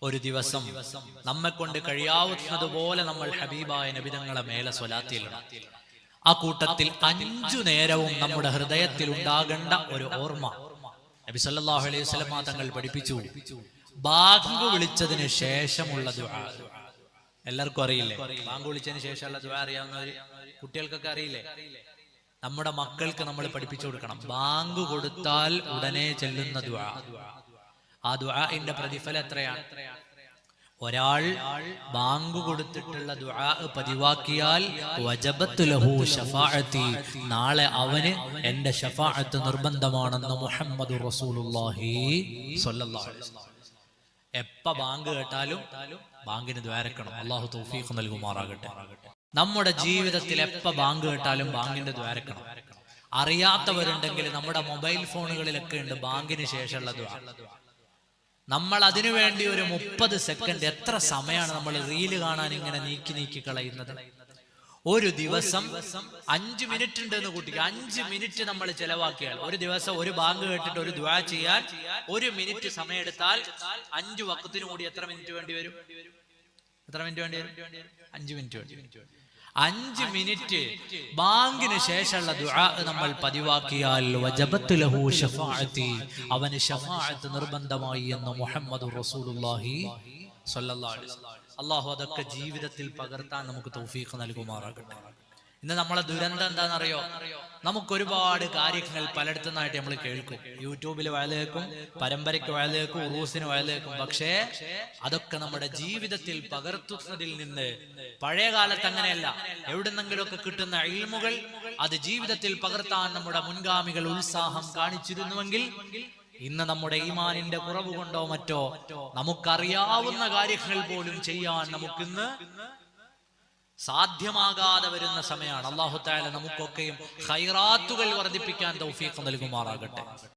ഒരു ദിവസം നമ്മെ കൊണ്ട് കഴിയാവുന്നതുപോലെ നമ്മൾ ഹബീബായ നബി തങ്ങളെ മേലെ സ്വലാത്തിയിടണം. ആ കൂട്ടത്തിൽ 5 നേരവും നമ്മുടെ ഹൃദയത്തിൽ ഉണ്ടാകേണ്ട ഒരു ഓർമ്മ നബി സല്ലല്ലാഹു അലൈഹി വസല്ലം തങ്ങൾ പഠിപ്പിച്ചു. ബാങ്ക് വിളിച്ചതിന് ശേഷമുള്ള ദുആ. എല്ലാവർക്കും അറിയില്ലേ? ബാങ്ക് വിളിച്ചതിന് ശേഷമുള്ള ദുആ അറിയാവുന്നവര്, കുട്ടികൾക്കൊക്കെ അറിയില്ലേ? നമ്മുടെ മക്കൾക്ക് നമ്മൾ പഠിപ്പിച്ചു കൊടുക്കണം. ബാങ്ക് കൊടുത്താൽ ഉടനെ ചെല്ലുന്ന ദുആ. ആ ദുആഇന്റെ പ്രതിഫലം എത്രയാണ്? ഒരാൾ ബാങ്ക് കൊടുത്തിട്ടുള്ള ദുആ പതിവാക്കിയാൽ വജബത്ത് ലഹു ശഫാഅത്തി, നാളെ അവന് എന്റെ ശഫാഅത്ത് നിർബന്ധമാണെന്ന് മുഹമ്മദുർ റസൂലുള്ളാഹി സ്വല്ലല്ലാഹു അലൈഹി വസല്ലം. എപ്പ ബാങ്ക് കേട്ടാലും ബാങ്കിന് ദ്വാരക്കണം. അല്ലാഹു തൗഫീഖ് നൽകുമാറാകട്ടെ. നമ്മുടെ ജീവിതത്തിൽ എപ്പ ബാങ്ക് കേട്ടാലും ബാങ്കിന്റെ ദ്വാരക്കണം. അറിയാത്തവരുണ്ടെങ്കിൽ നമ്മുടെ മൊബൈൽ ഫോണുകളിലൊക്കെ ഉണ്ട് ബാങ്കിന് ശേഷമുള്ള ദുആ. നമ്മൾ അതിനു വേണ്ടി ഒരു 30 സെക്കൻഡ്, എത്ര സമയമാണ് നമ്മൾ റീല് കാണാൻ ഇങ്ങനെ നീക്കി കളയുന്നത്? ഒരു ദിവസം 5 മിനിറ്റ് ഉണ്ടെന്ന് കൂട്ടിക്കുക. 5 മിനിറ്റ് നമ്മൾ ചെലവാക്കിയാൽ ഒരു ദിവസം ഒരു ബാങ്ക് കേട്ടിട്ട് ഒരു ദുആ ചെയ്യാൻ 1 മിനിറ്റ് സമയം എടുത്താൽ 5 വഖത്തിന് കൂടി എത്ര മിനിറ്റ് വേണ്ടി വരും? 5 മിനിറ്റ് വേണ്ടി വരും. 5 മിനിറ്റ് ബാങ്കിന് ശേഷമുള്ള ദുആ നമ്മൾ പതിവാക്കിയാൽ വജബത്ത് ലഹു ശഫാഅത്തി, അവന് ശഫാഅത്ത് നിർബന്ധമായി എന്ന് മുഹമ്മദുർ റസൂലുള്ളാഹി സ്വല്ലല്ലാഹു അലൈഹി വസല്ലം. അല്ലാഹു അതൊക്കെ ജീവിതത്തിൽ പകർത്താൻ നമുക്ക് തൗഫീഖ് നൽകുമാറാകട്ടെ. ഇന്ന് നമ്മളെ ദുരന്തം എന്താണെന്നറിയോ? നമുക്ക് ഒരുപാട് കാര്യങ്ങൾ പലയിടത്തുനിന്നായിട്ട് നമ്മൾ കേൾക്കും. യൂട്യൂബിൽ വയല് കേൾക്കും, പരമ്പരയ്ക്ക് വയല് കേൾക്കും, ഉറൂസിന് വയല് കേൾക്കും. പക്ഷേ അതൊക്കെ നമ്മുടെ ജീവിതത്തിൽ പകർത്തുന്നതിൽ നിന്ന്, പഴയ കാലത്ത് അങ്ങനെയല്ല, എവിടുന്നെങ്കിലുമൊക്കെ കിട്ടുന്ന ഇൽമുകൾ അത് ജീവിതത്തിൽ പകർത്താൻ നമ്മുടെ മുൻഗാമികൾ ഉത്സാഹം കാണിച്ചിരുന്നുവെങ്കിൽ ഇന്ന് നമ്മുടെ ഈമാനിന്റെ കുറവ് കൊണ്ടോ മറ്റോ നമുക്കറിയാവുന്ന കാര്യങ്ങൾ പോലും ചെയ്യാൻ നമുക്കിന്ന് സാധ്യമാകാതെ വരുന്ന സമയമാണ്. അല്ലാഹു തആല നമുക്കൊക്കെയും ഖൈറാത്തുകൾ വർദ്ധിപ്പിക്കാൻ തൗഫീഖ് നൽകുമാറാകട്ടെ.